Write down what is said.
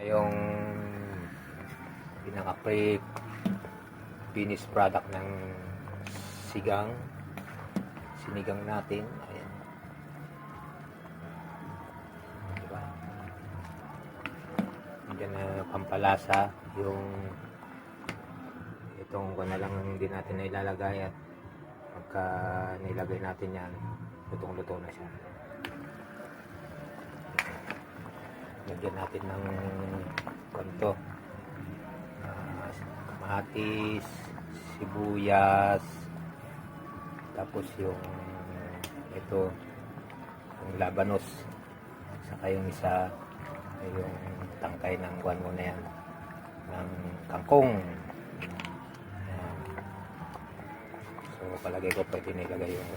Yung pinaka-finished product ng sinigang natin. Ayan, diba? Diyan na pampalasa yung itong ko na lang hindi natin na ilalagay, at pagka nilagay natin yan, lutong-luto na siya. Lagyan natin ng konto, kamatis, sibuyas, tapos yung yung labanos, saka yung isa ay yung tangkay ng guwan mo na yan, ng kangkong. Ayan. So palagay ko pwede nilagay yung